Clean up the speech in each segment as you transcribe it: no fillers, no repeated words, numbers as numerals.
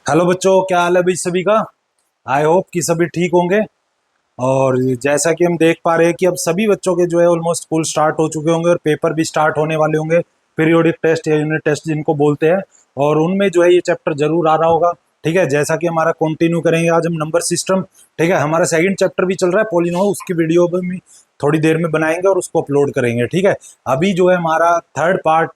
Hello बच्चों, क्या हाल है भाई सभी का। आई होप कि सभी ठीक होंगे। और जैसा कि हम देख पा रहे हैं कि अब सभी बच्चों के जो है ऑलमोस्ट स्कूल स्टार्ट हो चुके होंगे और पेपर भी स्टार्ट होने वाले होंगे। पीरियोडिक टेस्ट या यूनिट टेस्ट जिनको बोलते हैं, और उनमें जो है ये चैप्टर जरूर आ रहा होगा। ठीक है, जैसा कि हमारा कंटिन्यू करेंगे आज हम नंबर सिस्टम। ठीक है, हमारा सेकंड चैप्टर भी चल रहा है पॉलिनोम, उसकी वीडियो भी थोड़ी देर में बनाएंगे और उसको अपलोड करेंगे। ठीक है, अभी जो है हमारा थर्ड पार्ट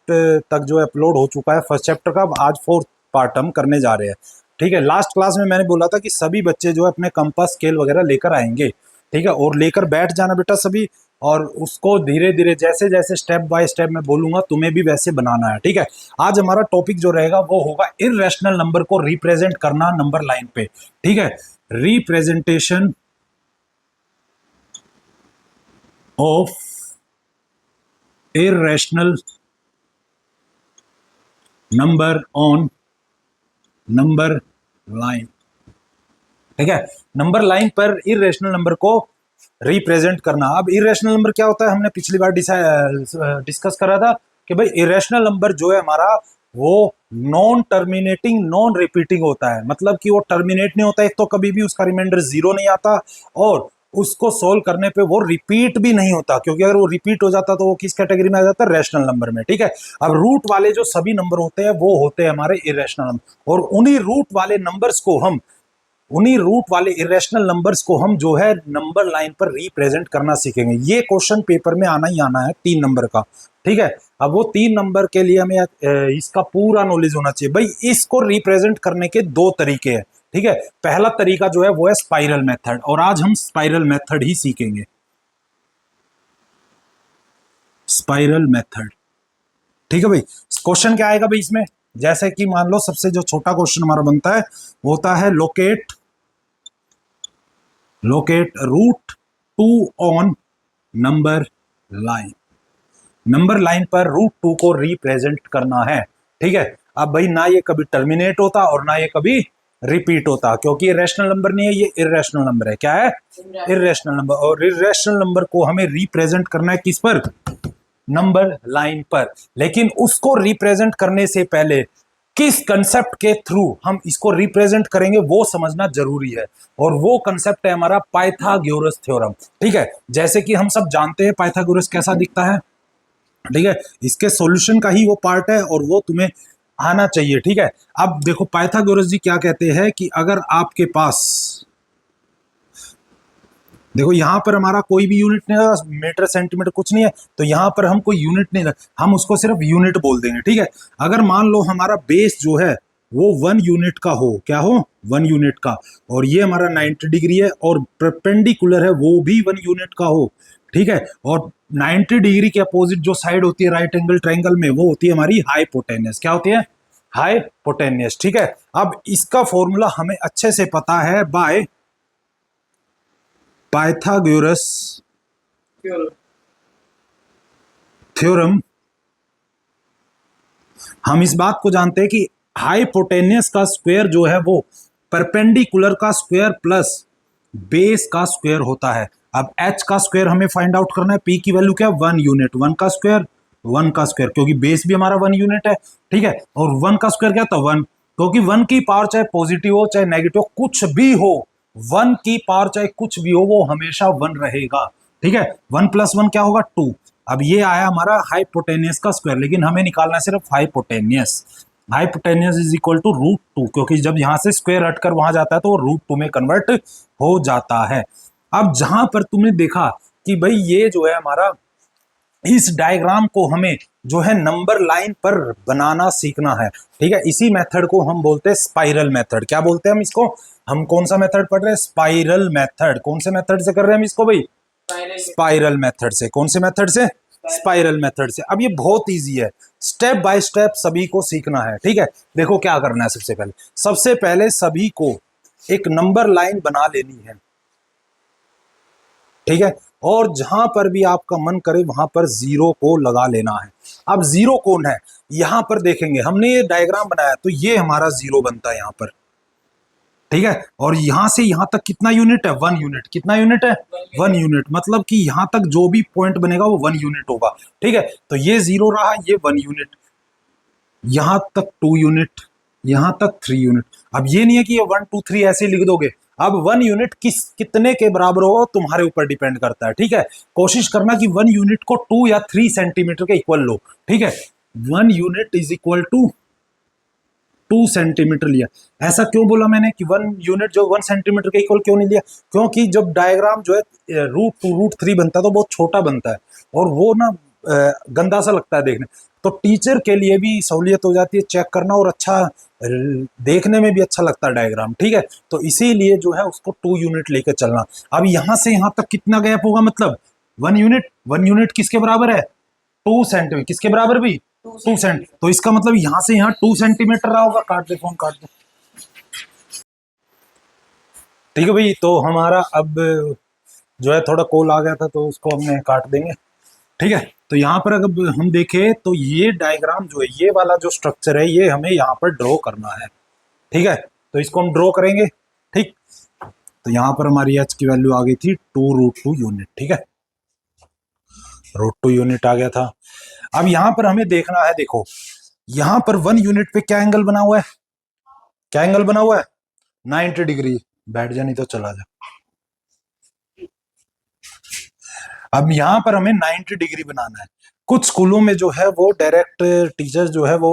तक जो है अपलोड हो चुका है फर्स्ट चैप्टर का। अब आज फोर्थ पार्ट हम करने जा रहे हैं। ठीक है, लास्ट क्लास में मैंने बोला था कि सभी बच्चे जो है अपने कंपास स्केल वगैरह लेकर आएंगे। ठीक है, और लेकर बैठ जाना बेटा सभी। और उसको धीरे धीरे जैसे जैसे स्टेप बाय स्टेप मैं बोलूंगा तुम्हें भी वैसे बनाना है। ठीक है, आज हमारा टॉपिक जो रहेगा वो होगा इर्रेशनल नंबर को रिप्रेजेंट करना नंबर लाइन पे। ठीक है, representation of irrational number on number line. ठीक है, नंबर लाइन पर इरेशनल नंबर को रिप्रेजेंट करना। अब इरेशनल नंबर क्या होता है, हमने पिछली बार डिस्कस करा था कि भाई इरेशनल नंबर जो है हमारा वो नॉन टर्मिनेटिंग नॉन रिपीटिंग होता है। मतलब कि वो टर्मिनेट नहीं होता, एक तो कभी भी उसका रिमाइंडर जीरो नहीं आता, और उसको सोल्व करने पे वो रिपीट भी नहीं होता, क्योंकि अगर वो रिपीट हो जाता तो वो किस कैटेगरी में आ जाता है, रैशनल नंबर में। ठीक है, अब रूट वाले जो सभी नंबर होते हैं वो होते हैं हमारे इरेशनल नंबर, और उन्हीं रूट वाले इरेशनल नंबर्स को हम जो है नंबर लाइन पर रिप्रेजेंट करना सीखेंगे। ये क्वेश्चन पेपर में आना ही आना है 3 नंबर का। ठीक है, अब वो 3 नंबर के लिए हमें इसका पूरा नॉलेज होना चाहिए। भाई इसको रिप्रेजेंट करने के 2 तरीके हैं। ठीक है, पहला तरीका जो है वो है स्पाइरल मेथड, और आज हम स्पाइरल मेथड ही सीखेंगे। Spiral method. ठीक है भाई, क्वेश्चन क्या आएगा भाई इसमें, जैसे कि मान लो सबसे जो छोटा क्वेश्चन हमारा बनता है वो होता है locate root 2 on number line. Number line पर रूट 2 को रिप्रेजेंट करना है। ठीक है, अब भाई ना ये कभी टर्मिनेट होता और ना ये कभी रिपीट होता, क्योंकि ये रैशनल नंबर नहीं है, ये इर्रेशनल नंबर है। क्या है? Irrational number. और इर्रेशनल नंबर को हमें रिप्रेजेंट करना है किस पर? नंबर लाइन पर। लेकिन उसको रिप्रेजेंट करने से पहले किस कंसेप्ट के थ्रू हम इसको रिप्रेजेंट करेंगे वो समझना जरूरी है, और वो कंसेप्ट है हमारा पाइथागोरस थ्योरम। ठीक है, जैसे कि हम सब जानते हैं पाइथागोरस कैसा दिखता है। ठीक है, इसके सॉल्यूशन का ही वो पार्ट है और वो तुम्हें आना चाहिए। ठीक है, अब देखो पाइथागोरस जी क्या कहते हैं कि अगर आपके पास, देखो यहां पर हमारा कोई भी यूनिट नहीं है, मीटर सेंटीमीटर कुछ नहीं है, तो यहां पर हम कोई यूनिट नहीं, हम उसको सिर्फ यूनिट बोल देंगे। ठीक है, अगर मान लो हमारा बेस जो है वो 1 यूनिट का हो, क्या हो? 1 यूनिट का, और ये हमारा 90 डिग्री है, और परपेंडिकुलर है वो भी 1 यूनिट का हो। ठीक है, और 90 डिग्री के अपोजिट जो साइड होती है राइट एंगल ट्रायंगल में, वो होती है हमारी हाइपोटेन्यूस। क्या होती है? हाइपोटेन्यूस। ठीक है, अब इसका फॉर्मूला हमें अच्छे से पता है बाय पाइथागोरस थ्योरम। हम इस बात को जानते हैं कि हाइपोटेन्यूस का स्क्वायर जो है वो परपेंडिकुलर का स्क्वायर प्लस बेस का स्क्वायर होता है। अब h का स्क्वायर हमें फाइंड आउट करना है, p की वैल्यू क्या है? 1 यूनिट। 1 का स्क्वायर क्योंकि बेस भी हमारा 1 यूनिट है। ठीक है, और 1 का स्क्वायर क्या था? 1, क्योंकि 1 की पावर चाहे पॉजिटिव हो चाहे नेगेटिव कुछ भी हो, 1 की पावर चाहे कुछ भी हो वो हमेशा 1 रहेगा। ठीक है, 1 + 1 क्या होगा? 2। अब ये आया हमारा हाइपोटेन्यूस का स्क्वायर, लेकिन हमें निकालना है सिर्फ hypotenuse. Hypotenuse is equal to √2, क्योंकि जब यहां से स्क्वायर हटकर वहां जाता है तो वो √2 में कन्वर्ट हो जाता है। अब जहां पर तुमने देखा कि भाई ये जो है हमारा, इस डायग्राम को हमें जो है नंबर लाइन पर बनाना सीखना है। ठीक है, इसी मेथड को हम बोलते हैं स्पाइरल मेथड। क्या बोलते हैं हम इसको? हम कौन सा मेथड पढ़ रहे हैं? Spiral method. कौन से मेथड से कर रहे हैं हम इसको भाई? स्पाइरल मेथड से। कौन से मेथड से? स्पाइरल मेथड से। अब ये बहुत इजी है, स्टेप बाय स्टेप सभी को सीखना है। ठीक है, देखो क्या करना है। सबसे पहले सभी को एक नंबर लाइन बना लेनी है। ठीक है, और जहां पर भी आपका मन करे वहां पर जीरो को लगा लेना है। अब जीरो कौन है? यहां पर देखेंगे, हमने ये डायग्राम बनाया तो ये हमारा जीरो बनता है यहां पर। ठीक है, और यहां से यहां तक कितना यूनिट है? 1 यूनिट। कितना यूनिट है? 1 यूनिट। मतलब कि यहां तक जो भी पॉइंट बनेगा वो 1 यूनिट होगा। ठीक है, तो ये जीरो रहा, ये 1 यूनिट, यहां तक 2 यूनिट, यहां तक 3 यूनिट। अब ये नहीं है कि ये 1 2 3 ऐसे ही लिख दोगे, अब 1 यूनिट कितने के बराबर होगा तुम्हारे ऊपर डिपेंड करता है, ठीक है। कोशिश करना कि 1 यूनिट को 2 या 3 सेंटीमीटर के इक्वल लो, ठीक है। 1 unit is equal to 2 centimetre लिया। ऐसा क्यों बोला मैंने कि 1 यूनिट जो 1 सेंटीमीटर के इक्वल क्यों नहीं लिया, क्योंकि जब डायग्राम जो है √2 √3 बनता है तो बहुत छोटा बनता है और वो ना गंदा सा लगता है देखने। तो टीचर के लिए भी सहूलियत हो जाती है चेक करना और अच्छा देखने में भी अच्छा लगता है डायग्राम, ठीक है। तो इसीलिए जो है उसको 2 यूनिट लेकर चलना। अब यहां से यहां तक कितना गैप होगा, मतलब 1 यूनिट किसके बराबर है, 2 सेंटीमीटर। किसके बराबर भी, 2 सेंट। तो इसका मतलब यहां से यहां 2 सेंटीमीटर रहा होगा। काट दे फोन, काट दे। ठीक है भाई, तो हमारा अब जो है थोड़ा कॉल आ गया था तो उसको हमने काट देंगे, ठीक है। तो यहाँ पर अगर हम देखें तो ये डायग्राम जो है, ये वाला जो स्ट्रक्चर है ये हमें यहाँ पर ड्रॉ करना है, ठीक है। तो इसको हम ड्रॉ करेंगे, ठीक। तो यहाँ पर हमारी एच की वैल्यू आ गई थी 2√2 यूनिट, ठीक है। √2 यूनिट आ गया था। अब यहां पर हमें देखना है, देखो यहां पर 1 यूनिट पे क्या एंगल बना हुआ है, क्या एंगल बना हुआ है, 90 डिग्री। बैठ जा नहीं तो चला जा। अब यहां पर हमें 90 डिग्री बनाना है। कुछ स्कूलों में जो है वो डायरेक्ट टीचर जो है वो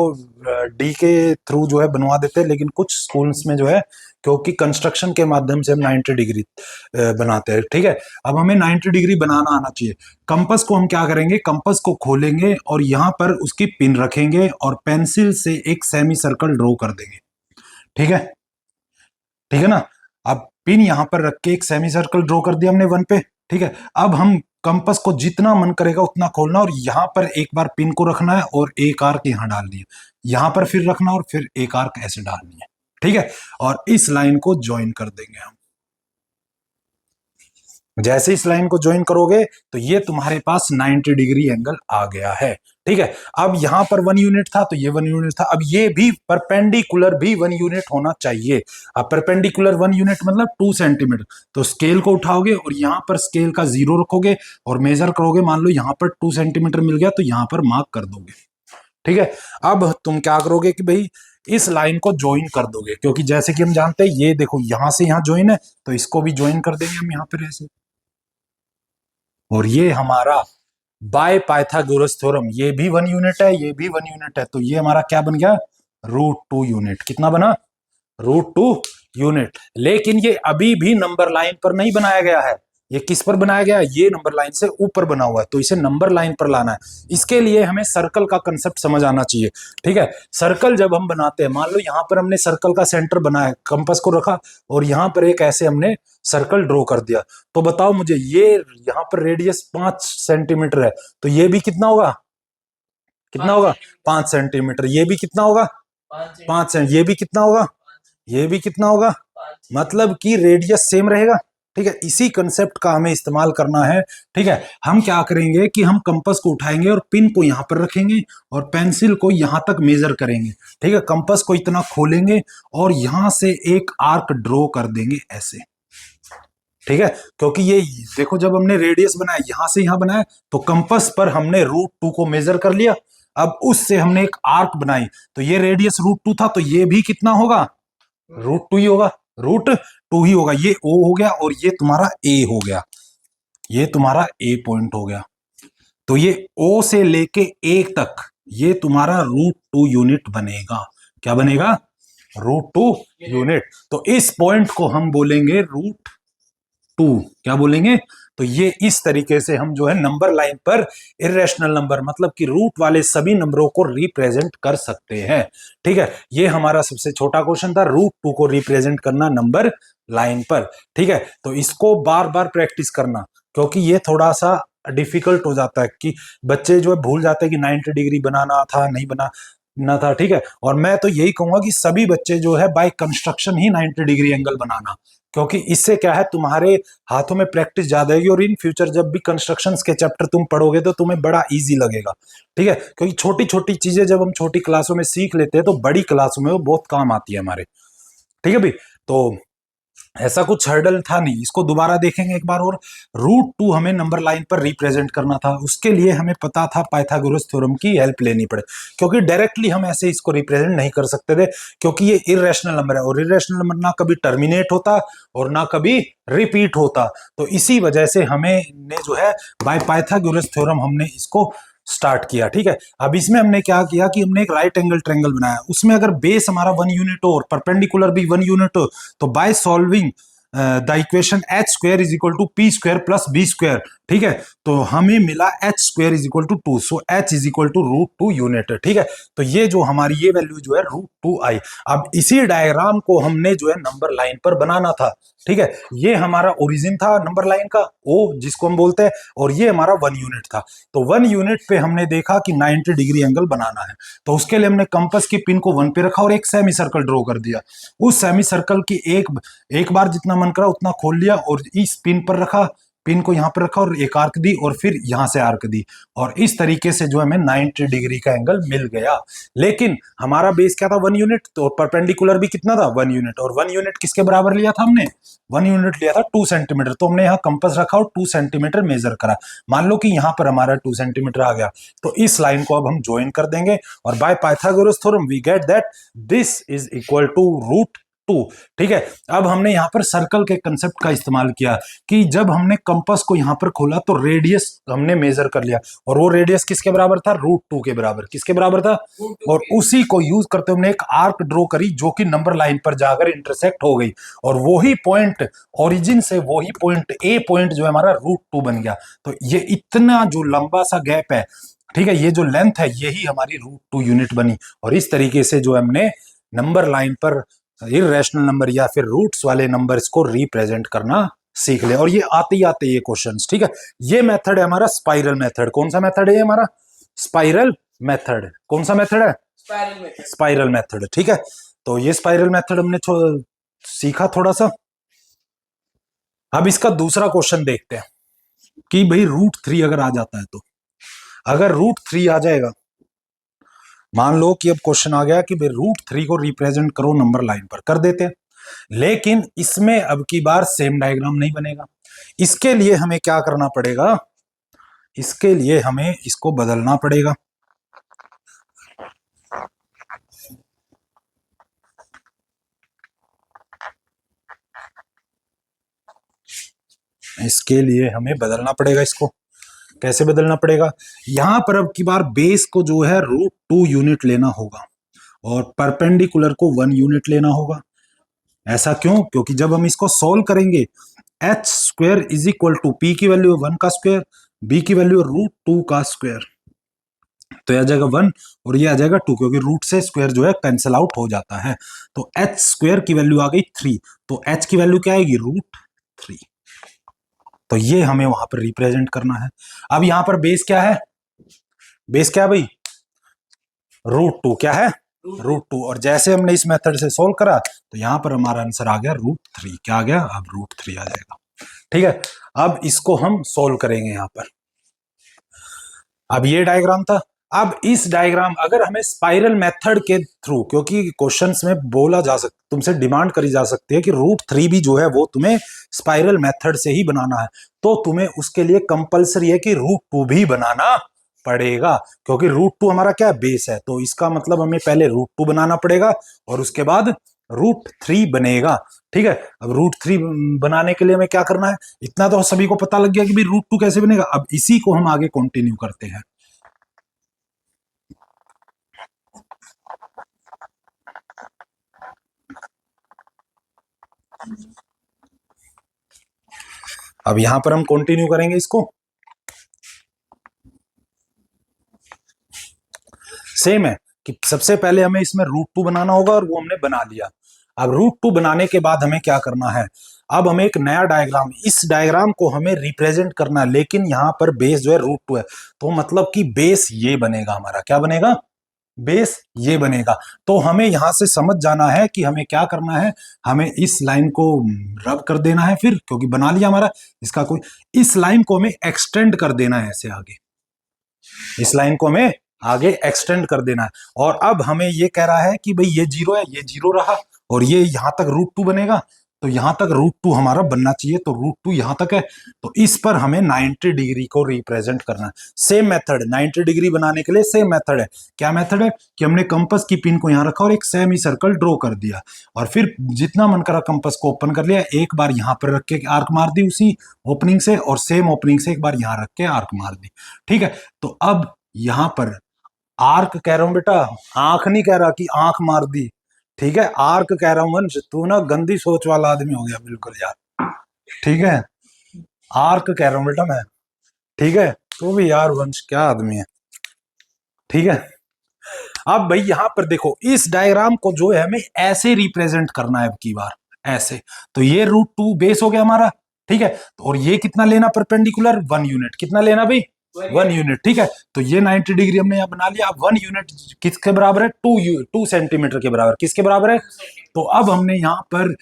डी के थ्रू जो है बनवा देते हैं, लेकिन कुछ स्कूल्स में जो है क्योंकि कंस्ट्रक्शन के माध्यम से हम 90 डिग्री बनाते हैं, ठीक है। अब हमें 90 डिग्री बनाना आना चाहिए। कंपास को हम क्या करेंगे, कंपास को खोलेंगे और यहाँ पर उसकी पिन रखेंगे और पेंसिल से एक सेमी सर्कल ड्रॉ कर देंगे, ठीक है, ठीक है ना। अब पिन यहां पर रख के एक सेमी सर्कल ड्रॉ कर दिया हमने 1 पे, ठीक है। अब हम कंपास को जितना मन करेगा उतना खोलना और यहां पर एक बार पिन को रखना है और एक आर्क यहां डालनी है, यहां पर फिर रखना और फिर एक आर्क ऐसे डालनी है, ठीक है। और इस लाइन को ज्वाइन कर देंगे हम। जैसे इस लाइन को ज्वाइन करोगे तो ये तुम्हारे पास 90 डिग्री एंगल आ गया है, ठीक है। अब यहां पर 1 यूनिट था तो ये 1 यूनिट था। अब ये भी परपेंडिकुलर भी 1 यूनिट होना चाहिए। अब परपेंडिकुलर 1 यूनिट मतलब 2 सेंटीमीटर। तो स्केल को उठाओगे और यहां पर स्केल का 0 रखोगे और मेजर करोगे, मान लो यहां पर 2 सेंटीमीटर मिल गया तो यहां पर मार्क कर दोगे, ठीक है। अब तुम क्या करोगे कि भाई इस लाइन को ज्वाइन कर दोगे, क्योंकि जैसे कि हम जानते हैं ये देखो यहां से यहां ज्वाइन है तो इसको भी ज्वाइन कर देंगे हम यहां पर ऐसे। और ये हमारा बाय पाइथागोरस थ्योरम, ये भी 1 यूनिट है, ये भी 1 यूनिट है, तो ये हमारा क्या बन गया, √2 यूनिट। कितना बना, √2 यूनिट। लेकिन ये अभी भी नंबर लाइन पर नहीं बनाया गया है, ये किस पर बनाया गया है, ये नंबर लाइन से ऊपर बना हुआ है, तो इसे नंबर लाइन पर लाना है। इसके लिए हमें सर्कल का कंसेप्ट समझ आना चाहिए, ठीक है। सर्कल जब हम बनाते हैं, मान लो यहां पर हमने सर्कल का सेंटर बनाया, कंपास को रखा और यहां पर एक ऐसे हमने सर्कल ड्रॉ कर दिया, तो बताओ मुझे ये यहां पर रेडियस 5 सेंटीमीटर है, तो ये भी कितना होगा, कितना होगा, 5 सेंटीमीटर। ये भी कितना होगा, 5 सेंटीमीटर। ये भी कितना होगा, ये भी कितना होगा, मतलब कि रेडियस सेम रहेगा, ठीक है। इसी कंसेप्ट का हमें इस्तेमाल करना है, ठीक है। हम क्या करेंगे कि हम कंपास को उठाएंगे और पिन को यहां पर रखेंगे और पेंसिल को यहां तक मेजर करेंगे, ठीक है। कंपास को इतना खोलेंगे और यहां से एक आर्क ड्रॉ कर देंगे ऐसे, ठीक है। क्योंकि ये देखो जब हमने रेडियस बनाया यहां से यहां बनाया तो कंपास पर हमने √2 को मेजर कर लिया। अब उससे हमने एक आर्क बनाई तो ये रेडियस √2 था, तो ये भी कितना होगा, √2 ही होगा, √2 ही होगा। ये O हो गया और ये तुम्हारा A हो गया, ये तुम्हारा A पॉइंट हो गया। तो ये O से लेके A तक ये तुम्हारा √2 यूनिट बनेगा। क्या बनेगा, √2 यूनिट। तो इस पॉइंट को हम बोलेंगे √2। क्या बोलेंगे, तो ये इस तरीके से हम जो है नंबर लाइन पर इरेशनल नंबर मतलब कि रूट वाले सभी नंबरों को रिप्रेजेंट कर सकते हैं, ठीक है। ये हमारा सबसे छोटा क्वेश्चन था, √2 को रिप्रेजेंट करना नंबर लाइन पर, ठीक है। तो इसको बार बार प्रैक्टिस करना, क्योंकि ये थोड़ा सा डिफिकल्ट हो जाता है कि बच्चे जो है भूल जाते हैं कि 90 डिग्री बनाना था, नहीं बना ना था, ठीक है। और मैं तो यही कहूंगा कि सभी बच्चे जो है बाय कंस्ट्रक्शन ही 90 डिग्री एंगल बनाना, क्योंकि इससे क्या है तुम्हारे हाथों में प्रैक्टिस ज्यादा होगी और इन फ्यूचर जब भी कंस्ट्रक्शंस के चैप्टर तुम पढ़ोगे तो तुम्हें बड़ा इजी लगेगा, ठीक है। क्योंकि छोटी छोटी चीजें जब हम छोटी क्लासों में सीख लेते हैं तो बड़ी क्लासों में वो बहुत काम आती है हमारे, ठीक है भाई। तो ऐसा कुछ हर्डल था नहीं। इसको दोबारा देखेंगे एक बार और। √2 हमें नंबर लाइन पर रिप्रेजेंट करना था, उसके लिए हमें पता था पाइथागोरस थ्योरम की हेल्प लेनी पड़े, क्योंकि डायरेक्टली हम ऐसे इसको रिप्रेजेंट नहीं कर सकते थे, क्योंकि ये इरेशनल नंबर है और इरेशनल नंबर ना कभी टर्मिनेट होता और ना कभी रिपीट होता। तो इसी वजह से हमें ने जो है बाय पाइथागोरस थ्योरम हमने इसको स्टार्ट किया। ठीक है, अब इसमें हमने क्या किया कि हमने एक राइट एंगल ट्रायंगल बनाया, उसमें अगर बेस हमारा 1 यूनिट हो और परपेंडिकुलर भी 1 यूनिट हो, तो by solving the equation H square is equal to P square plus B square, ठीक है, तो हमें मिला H square is equal to 2, so H is equal to √2 unit. ठीक है, तो ये जो हमारी ये वैल्यू जो है √2 आई। अब इसी डायग्राम को हमने जो है नंबर लाइन पर बनाना था। ठीक है, ये हमारा ओरिजिन था नंबर लाइन का, ओ जिसको हम बोलते हैं, और ये हमारा 1 यूनिट था। तो 1 यूनिट पे हमने देखा कि 90 डिग्री एंगल बनाना है, तो उसके लिए हमने कंपास की पिन को 1 पे रखा और एक सेमी सर्कल ड्रॉ कर दिया। उस सेमी सर्कल की एक बार जितना मन करा उतना खोल लिया और इस पिन पर रखा, पिन को यहां पर रखा और एक आर्क दी और फिर यहां से आर्क दी, और इस तरीके से जो हमें 90 डिग्री का एंगल मिल गया। लेकिन हमारा बेस क्या था 1 यूनिट, तो परपेंडिकुलर भी कितना था 1 यूनिट, और 1 यूनिट किसके बराबर लिया था हमने, 1 यूनिट लिया था 2 सेंटीमीटर। तो हमने यहाँ कंपास रखा और 2 सेंटीमीटर मेजर करा। मान लो कि यहाँ पर हमारा 2 सेंटीमीटर आ गया, तो इस लाइन को अब हम ज्वाइन कर देंगे और by Pythagoras theorem we get that this is equal to √2। ठीक है, अब हमने यहां पर सर्कल के कंसेप्ट का इस्तेमाल किया कि जब हमने कंपास को यहां पर खोला तो रेडियस हमने मेजर कर लिया, और वो रेडियस किसके बराबर था, √2 के बराबर। किसके बराबर था, और उसी को यूज करते हमने एक आर्क ड्रॉ करी जो कि नंबर लाइन पर जाकर इंटरसेक्ट हो गई, और वही पॉइंट ओरिजिन से वही पॉइंट ए पॉइंट जो है हमारा √2 बन गया। तो ये इतना जो लंबा सा गैप है, ठीक है, ये जो लेंथ है यही हमारी √2 यूनिट बनी, और इस तरीके से जो हमने नंबर लाइन पर इरेशनल नंबर या फिर रूट्स वाले नंबर्स को रिप्रेजेंट करना सीख ले। और ये आते ही आते ये क्वेश्चंस, ठीक है, ये मेथड है हमारा स्पाइरल मेथड। कौन सा मेथड है ये हमारा, स्पाइरल मेथड। कौन सा मेथड है, स्पाइरल मेथड। ठीक है, तो ये स्पाइरल मेथड हमने सीखा थोड़ा सा। अब इसका दूसरा क्वेश्चन देखते हैं कि भाई √3 अगर आ जाता है, तो अगर √3 आ जाएगा, मान लो कि अब क्वेश्चन आ गया कि भाई √3 को रिप्रेजेंट करो नंबर लाइन पर, कर देते हैं, लेकिन इसमें अब की बार सेम डायग्राम नहीं बनेगा। इसके लिए हमें क्या करना पड़ेगा, इसके लिए हमें इसको बदलना पड़ेगा। इसके लिए हमें बदलना पड़ेगा, इसको कैसे बदलना पड़ेगा, यहां पर अब की बार बेस को जो है √2 यूनिट लेना होगा और परपेंडिकुलर को 1 यूनिट लेना होगा। ऐसा क्यों, क्योंकि जब हम इसको सॉल्व करेंगे H square is equal to P की वैल्यू 1 का स्क्वायर, बी की वैल्यू √2 का स्क्वायर, तो यह आ जाएगा 1 और ये आ जाएगा 2, क्योंकि रूट से स्क्वायर जो है कैंसिल आउट हो जाता है। तो एच स्क्वायर की वैल्यू आ गई 3, तो एच की वैल्यू क्या आएगी √3। तो ये हमें वहां पर रिप्रेजेंट करना है। अब यहां पर बेस क्या है, बेस क्या भाई, √2 क्या है, √2, और जैसे हमने इस मेथड से सोल्व करा तो यहां पर हमारा आंसर आ गया √3। क्या आ गया, अब √3 आ जाएगा। ठीक है, अब इसको हम सोल्व करेंगे यहां पर। अब ये डायग्राम था। अब इस डायग्राम अगर हमें स्पाइरल मेथड के थ्रू, क्योंकि क्वेश्चंस में बोला जा सकता, तुमसे डिमांड करी जा सकती है कि √3 भी जो है वो तुम्हें स्पाइरल मेथड से ही बनाना है, तो तुम्हें उसके लिए कंपलसरी है कि √2 भी बनाना पड़ेगा, क्योंकि √2 हमारा क्या बेस है, तो इसका मतलब हमें पहले √2 बनाना पड़ेगा और उसके बाद √3 बनेगा। ठीक है, अब √3 बनाने के लिए हमें क्या करना है, इतना तो सभी को पता लग गया कि भाई √2 कैसे बनेगा। अब इसी को हम आगे कंटिन्यू करते हैं। अब यहां पर हम कंटिन्यू करेंगे इसको। सेम है कि सबसे पहले हमें इसमें √2 बनाना होगा और वो हमने बना लिया। अब √2 बनाने के बाद हमें क्या करना है, अब हमें एक नया डायग्राम, इस डायग्राम को हमें रिप्रेजेंट करना है, लेकिन यहां पर बेस जो है √2 है, तो मतलब कि बेस ये बनेगा हमारा, क्या बनेगा, बेस ये बनेगा। तो हमें यहां से समझ जाना है कि हमें क्या करना है, हमें इस लाइन को रब कर देना है, फिर क्योंकि बना लिया हमारा इसका कोई, इस लाइन को हमें एक्सटेंड कर देना है ऐसे आगे, इस लाइन को हमें आगे एक्सटेंड कर देना है। और अब हमें ये कह रहा है कि भाई ये 0 है, ये 0 रहा और ये यहां तक √2 बनेगा, तो यहां तक √2 हमारा बनना चाहिए, तो √2 यहां तक है, तो इस पर हमें 90 डिग्री को रिप्रेजेंट करना है। सेम मेथड, 90 डिग्री बनाने के लिए सेम मेथड है। क्या मेथड है कि हमने कंपास की पिन को यहां रखा और एक सेमी सर्कल ड्रॉ कर दिया, और फिर जितना मन करा कंपास को ओपन कर लिया, एक बार यहां पर रख के आर्क मार दी उसी ओपनिंग से, और सेम ओपनिंग से एक बार यहां रख के आर्क मार दी। ठीक है, तो अब यहां पर आर्क कह रहा हूं बेटा, आंख नहीं कह रहा कि आंख मार दी। ठीक है, आर्क कह रहा हूं वंश, तू ना गंदी सोच वाला आदमी हो गया बिल्कुल यार। ठीक है, आर्क कह रहा हूं बेटा मैं। ठीक है, तो भी यार वंश क्या आदमी है। ठीक है, अब भाई यहां पर देखो, इस डायग्राम को जो है हमें ऐसे रिप्रेजेंट करना है अब की बार, ऐसे। तो ये √2 बेस हो गया हमारा। ठीक है, और ये कितना लेना परपेंडिकुलर, 1 यूनिट। कितना लेना भाई, 1 यूनिट। ठीक है, तो ये 90 डिग्री हमने यहां बना लिया। अब 1 यूनिट किसके बराबर है, 2 सेंटीमीटर के बराबर। किसके बराबर है, तो अब हमने यहाँ पर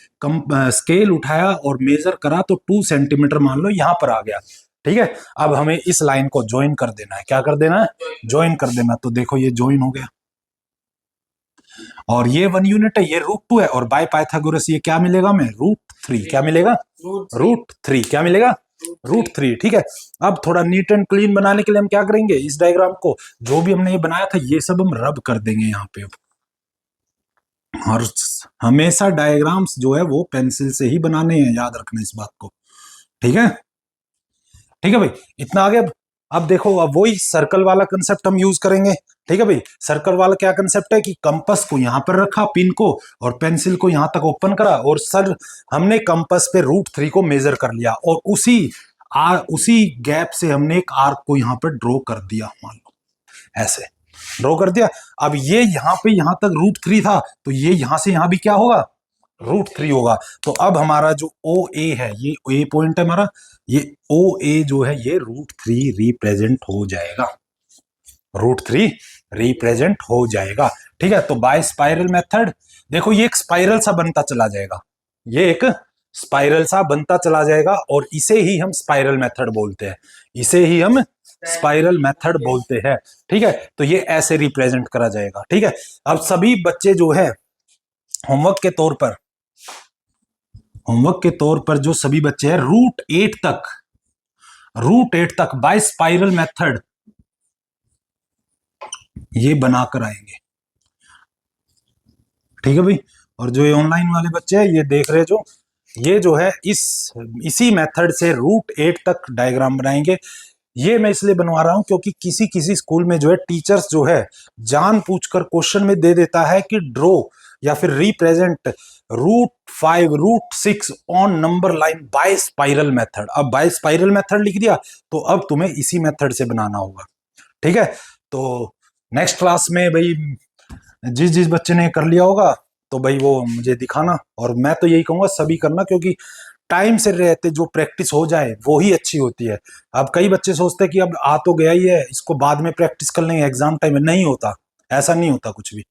स्केल उठाया और मेजर करा, तो 2 सेंटीमीटर मान लो यहां पर आ गया। ठीक है, अब हमें इस लाइन को ज्वाइन कर देना है। क्या कर देना है, ज्वाइन कर देना। तो देखो ये ज्वाइन हो गया, और ये 1 यूनिट है, ये √2 है, और बाय पाइथागोरस ये क्या मिलेगा हमें, √3। क्या मिलेगा, √3। क्या मिलेगा, √3। ठीक है, अब थोड़ा नीट एंड क्लीन बनाने के लिए हम क्या करेंगे, इस डायग्राम को जो भी हमने ये बनाया था ये सब हम रब कर देंगे यहाँ पे। और हमेशा डायग्राम्स जो है वो पेंसिल से ही बनाने हैं, याद रखना इस बात को। ठीक है, ठीक है भाई, इतना आ गया। अब देखो, अब वही सर्कल वाला कंसेप्ट हम यूज करेंगे। ठीक है भाई, सर्कल वाला क्या कंसेप्ट है कि कंपास को यहां पर रखा, पिन को, और पेंसिल को यहां तक ओपन करा, और सर हमने कंपास पे √3 को मेजर कर लिया, और उसी गैप से हमने एक आर्क को यहां पर ड्रॉ कर दिया, मान लो ऐसे ड्रॉ कर दिया। अब ये यहां पे यहां तक √3 था, तो ये यहां से यहां भी क्या होगा, √3 होगा। तो अब हमारा जो OA है, ये ए पॉइंट है हमारा, ये OA जो है ये √3 रिप्रेजेंट हो जाएगा, √3 रिप्रेजेंट हो जाएगा। ठीक है, तो बाय स्पाइरल मेथड देखो ये एक स्पाइरल सा बनता चला जाएगा, ये एक स्पाइरल सा बनता चला जाएगा, और इसे ही हम स्पाइरल मेथड बोलते हैं, इसे ही हम स्पाइरल मेथड बोलते हैं। ठीक है, तो ये ऐसे रिप्रेजेंट करा जाएगा। ठीक है, अब सभी बच्चे जो है होमवर्क के तौर पर, जो सभी बच्चे हैं √8 तक बाय स्पाइरल मेथड ये बनाकर आएंगे। ठीक है भाई, और जो ये ऑनलाइन वाले बच्चे हैं ये देख रहे ये जो है इसी मेथड से √8 तक डायग्राम बनाएंगे। ये मैं इसलिए बनवा रहा हूं क्योंकि किसी किसी स्कूल में जो है टीचर्स जो है जानबूझकर क्वेश्चन में दे देता है कि ड्रॉ या फिर represent √5 √6 on number line by spiral method. अब बाय स्पाइरल मेथड लिख दिया, तो अब तुम्हें इसी मेथड से बनाना होगा। ठीक है, तो नेक्स्ट क्लास में भाई जिस जिस बच्चे ने कर लिया होगा तो भाई वो मुझे दिखाना, और मैं तो यही कहूंगा सभी करना, क्योंकि टाइम से रहते जो प्रैक्टिस हो जाए वो ही अच्छी होती है। अब कई बच्चे सोचते हैं कि अब आ तो गया ही है, इसको बाद में प्रैक्टिस कर लेंगे एग्जाम टाइम में, नहीं होता, ऐसा नहीं होता कुछ भी।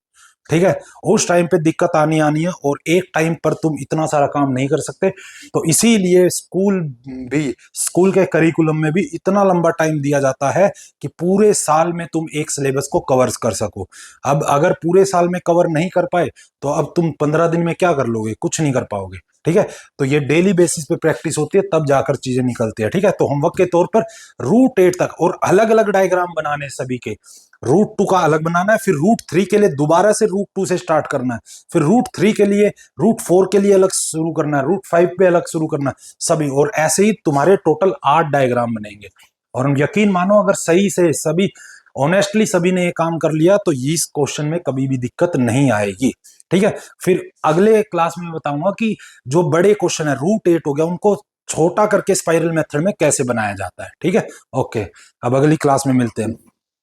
ठीक है, उस टाइम पे दिक्कत आनी है, और एक टाइम पर तुम इतना सारा काम नहीं कर सकते। तो इसीलिए स्कूल के करिकुलम में भी इतना लंबा टाइम दिया जाता है कि पूरे साल में तुम एक सिलेबस को कवर कर सको। अब अगर पूरे साल में कवर नहीं कर पाए तो अब तुम 15 दिन में क्या कर लोगे, कुछ नहीं कर पाओगे। ठीक है, तो ये डेली बेसिस पे प्रैक्टिस होती है, तब जाकर चीजें निकलती है। ठीक है, तो होमवर्क के तौर पर √8 तक, और अलग अलग डायग्राम बनाने सभी के, √2 का अलग बनाना है, फिर √3 के लिए दोबारा से √2 से स्टार्ट करना है, फिर √3 के लिए, √4 के लिए अलग शुरू करना है, √5 पे अलग शुरू करना है, सभी। और ऐसे ही तुम्हारे टोटल 8 डायग्राम बनेंगे। और हम यकीन मानो अगर सही से सभी ऑनेस्टली सभी ने ये काम कर लिया तो इस क्वेश्चन में कभी भी दिक्कत नहीं आएगी। ठीक है, फिर अगले क्लास में बताऊंगा कि जो बड़े क्वेश्चन है √8 हो गया, उनको छोटा करके स्पाइरल मेथड में कैसे बनाया जाता है। ठीक है, ओके, अब अगली क्लास में मिलते हैं।